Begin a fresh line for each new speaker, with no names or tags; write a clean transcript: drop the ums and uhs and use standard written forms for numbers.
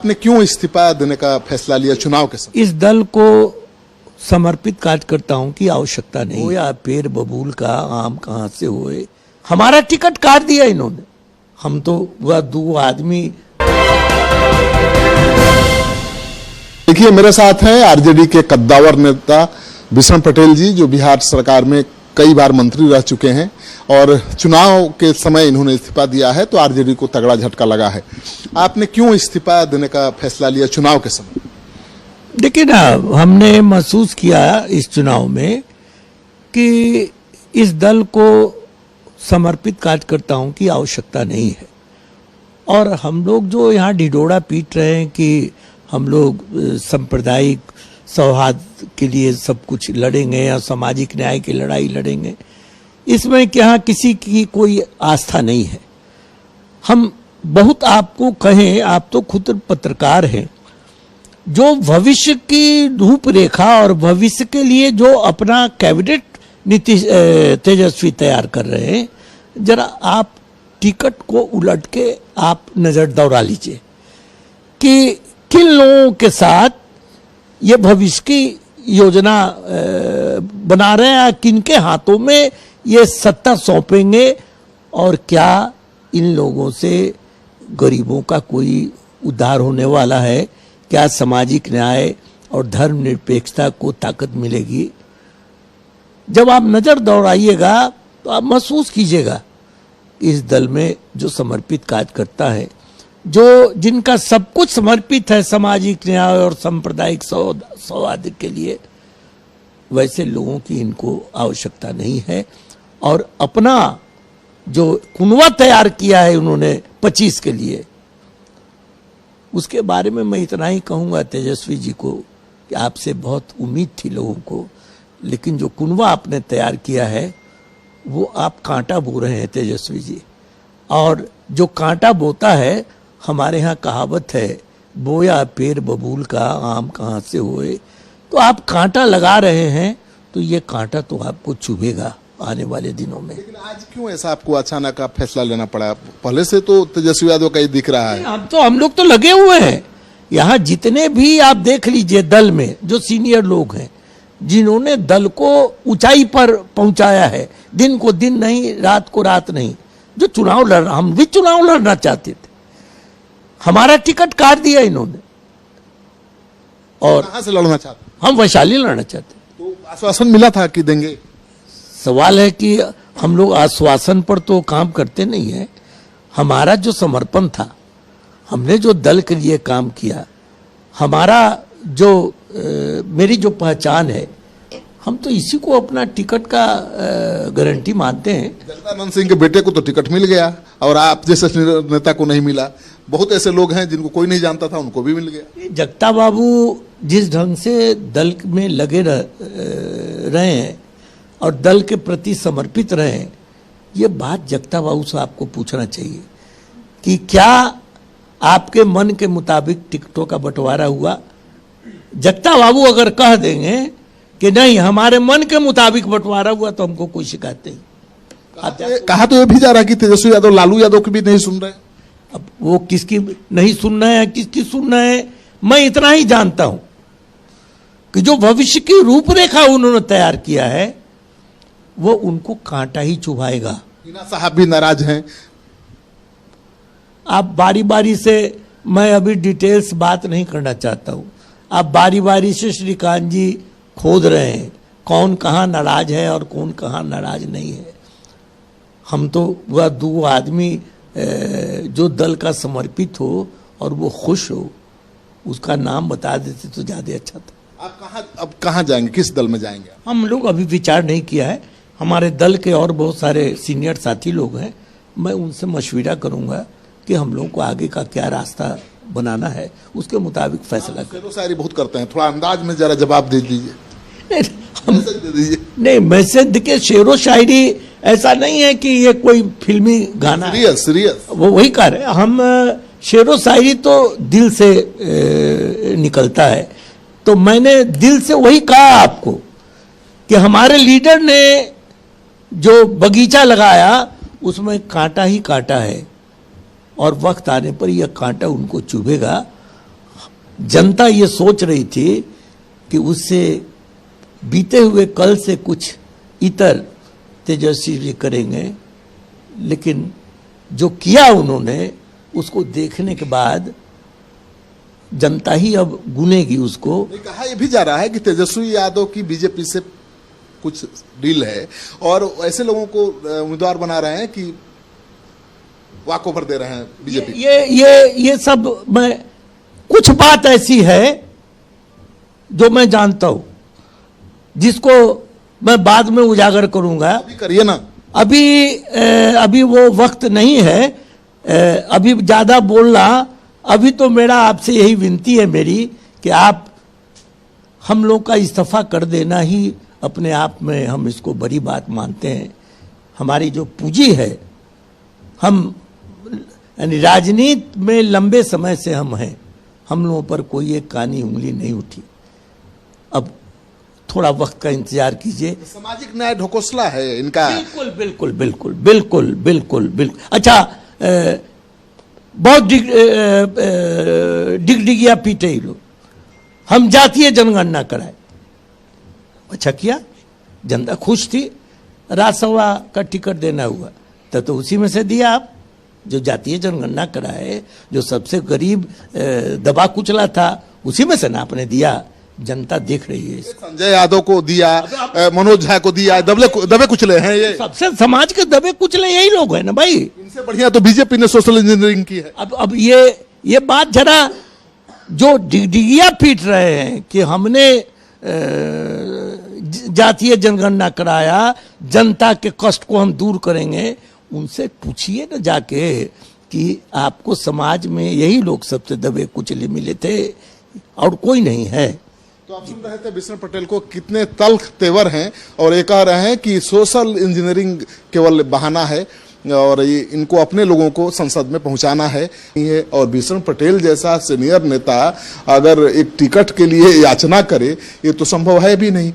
आपने क्यों इस्तीफा देने का फैसला लिया चुनाव के समय?
इस दल को समर्पित कार्यकर्ताओं की आवश्यकता नहीं हो या पेड़ बबूल का आम कहां से होए। हमारा टिकट काट दिया इन्होंने। हम तो वह दो आदमी।
देखिए मेरे साथ हैं आरजेडी के कद्दावर नेता बिशन पटेल जी, जो बिहार सरकार में कई बार मंत्री रह चुके हैं और चुनाव के समय इन्होंने इस्तीफा दिया है तो आरजेडी को तगड़ा झटका लगा है। आपने क्यों इस्तीफा देने का फैसला लिया चुनाव के समय?
देखिए ना, हमने महसूस किया इस चुनाव में कि इस दल को समर्पित कार्यकर्ताओं की आवश्यकता नहीं है और हम लोग जो यहाँ ढिढोरा पीट रहे हैं कि हम लोग सांप्रदायिक सौहार्द के लिए सब कुछ लड़ेंगे या सामाजिक न्याय की लड़ाई लड़ेंगे, इसमें क्या किसी की कोई आस्था नहीं है। हम बहुत आपको कहें, आप तो खुद पत्रकार हैं, जो भविष्य की रूपरेखा और भविष्य के लिए जो अपना कैबिनेट नीति तेजस्वी तैयार कर रहे हैं, जरा आप टिकट को उलट के आप नजर दौड़ा लीजिए कि किन लोगों के साथ ये भविष्य की योजना बना रहे हैं, किनके हाथों में ये सत्ता सौंपेंगे और क्या इन लोगों से गरीबों का कोई उद्धार होने वाला है? क्या सामाजिक न्याय और धर्मनिरपेक्षता को ताकत मिलेगी? जब आप नजर दौड़ाइएगा तो आप महसूस कीजिएगा इस दल में जो समर्पित कार्यकर्ता है, जो जिनका सब कुछ समर्पित है सामाजिक न्याय और सांप्रदायिक सौहार्द के लिए, वैसे लोगों की इनको आवश्यकता नहीं है। और अपना जो कुनवा तैयार किया है उन्होंने 25 के लिए, उसके बारे में मैं इतना ही कहूंगा तेजस्वी जी को कि आपसे बहुत उम्मीद थी लोगों को, लेकिन जो कुनवा आपने तैयार किया है वो आप कांटा बो रहे हैं तेजस्वी जी। और जो कांटा बोता है, हमारे यहाँ कहावत है, बोया पेड़ बबूल का आम कहाँ से होए। तो आप कांटा लगा रहे हैं तो ये कांटा तो आपको चुभेगा आने वाले दिनों में।
लेकिन आज क्यों ऐसा आपको अचानक फैसला लेना पड़ा? पहले से तो तेजस्वी यादव का ही दिख रहा है।
अब तो हम लोग तो लगे हुए हैं यहाँ, जितने भी आप देख लीजिए दल में जो सीनियर लोग हैं, जिन्होंने दल को ऊंचाई पर पहुंचाया है, दिन को दिन नहीं, रात को रात नहीं, जो चुनाव लड़ रहा, हम भी चुनाव लड़ना चाहते थे, हमारा टिकट काट दिया इन्होंने। और
कहां से लड़ना चाहते?
हम वैशाली लड़ना चाहते।
तो आश्वासन मिला था कि देंगे।
सवाल है कि हम लोग आश्वासन पर तो काम करते नहीं है। हमारा जो समर्पण था, हमने जो दल के लिए काम किया, हमारा जो मेरी जो पहचान है, हम तो इसी को अपना टिकट का गारंटी मानते हैं।
जगदानंद सिंह के बेटे को तो टिकट मिल गया और आप जैसे नेता को नहीं मिला। बहुत ऐसे लोग हैं जिनको कोई नहीं जानता था, उनको भी मिल गया।
जगता बाबू जिस ढंग से दल में लगे रहे हैं और दल के प्रति समर्पित रहे हैं, ये बात जगता बाबू से आपको पूछना चाहिए कि क्या आपके मन के मुताबिक टिकटों का बंटवारा हुआ? जगता बाबू अगर कह देंगे कि नहीं हमारे मन के मुताबिक बंटवारा हुआ तो हमको कोई शिकायत नहीं।
कहा तो ये भी जा रहा कि तेजस्वी यादव लालू यादव की भी नहीं सुन रहे।
अब वो किसकी नहीं सुन रहे हैं, किसकी सुन रहे हैं, मैं इतना ही जानता हूं कि जो भविष्य की रूपरेखा उन्होंने तैयार किया है वो उनको कांटा ही चुभाएगा।
मीना साहब भी नाराज हैं।
आप बारी बारी से, मैं अभी डिटेल्स बात नहीं करना चाहता हूं, आप बारी बारी से श्रीकांत जी खोद रहे हैं कौन कहां नाराज है और कौन कहां नाराज नहीं है। हम तो वह दो आदमी जो दल का समर्पित हो और वो खुश हो, उसका नाम बता देते तो ज्यादा अच्छा था।
आप अब कहां जाएंगे, किस दल में जाएंगे?
हम लोग अभी विचार नहीं किया है। हमारे दल के और बहुत सारे सीनियर साथी लोग हैं, मैं उनसे मशविरा करूंगा कि हम लोग को आगे का क्या रास्ता बनाना है, उसके मुताबिक फैसला करें।
शेरो शायरी बहुत करते हैं, थोड़ा अंदाज में जरा जवाब दे दीजिए। मैसेज दे दीजिए।
नहीं, मैसेज देखिए, शेरो शायरी ऐसा नहीं है कि ये कोई फिल्मी गाना है।
सीरियस
वो वही कह रहे हैं हम। शेरो शायरी तो दिल से निकलता है, तो मैंने दिल से वही कहा आपको कि हमारे लीडर ने जो बगीचा लगाया उसमें कांटा ही कांटा है और वक्त आने पर यह कांटा उनको चुभेगा जनता ये सोच रही थी कि उससे बीते हुए कल से कुछ इतर तेजस्वी जी करेंगे, लेकिन जो किया उन्होंने उसको देखने के बाद जनता ही अब गुनेगी उसको।
कहा यह भी जा रहा है कि तेजस्वी यादव की बीजेपी से कुछ डील है और ऐसे लोगों को उम्मीदवार बना रहे हैं कि वॉक ओवर दे रहे हैं बीजेपी।
ये सब मैं, कुछ बात ऐसी है जो मैं जानता हूं, जिसको मैं बाद में उजागर करूंगा।
अभी करिए ना।
अभी वो वक्त नहीं है, अभी ज्यादा बोलना। अभी तो मेरा आपसे यही विनती है मेरी कि आप हम लोग का इस्तीफा कर देना ही अपने आप में हम इसको बड़ी बात मानते हैं। हमारी जो पूंजी है, हम यानी राजनीति में लंबे समय से हम हैं, हम लोगों पर कोई एक कानी उंगली नहीं उठी। अब थोड़ा वक्त का इंतजार कीजिए।
सामाजिक न्याय ढकोसला है इनका।
बिल्कुल बिल्कुल बिल्कुल बिल्कुल बिल्कुल बिल्कुल। अच्छा, बहुत डिगडिगिया पीटे ही लोग, हम जातीय जनगणना कराए। अच्छा किया, जनता खुश थी, राज्यसभा का टिकट देना हुआ तो उसी में से दिया। आप जो जातीय जनगणना कराए, जो सबसे गरीब दबा कुचला था, उसी में से ना आपने दिया। जनता देख रही है।
संजय यादव को दिया, मनोज झा को दिया, दबे कुचले हैं ये।
सबसे समाज के दबे कुचले यही लोग हैं ना भाई।
इनसे बढ़िया तो बीजेपी ने सोशल इंजीनियरिंग की है।
अब ये बात जरा, जो डिगडिगिया पीट रहे हैं कि हमने जातीय जनगणना कराया, जनता के कष्ट को हम दूर करेंगे, उनसे पूछिए ना जाके कि आपको समाज में यही लोग सबसे दबे कुचले मिले थे और कोई नहीं है।
तो आप सुन रहे थे बिशन पटेल को, कितने तल्ख तेवर हैं और ये कह रहे हैं कि सोशल इंजीनियरिंग केवल बहाना है और ये इनको अपने लोगों को संसद में पहुंचाना है। और बिशन पटेल जैसा सीनियर नेता अगर एक टिकट के लिए याचना करे, ये तो संभव है भी नहीं।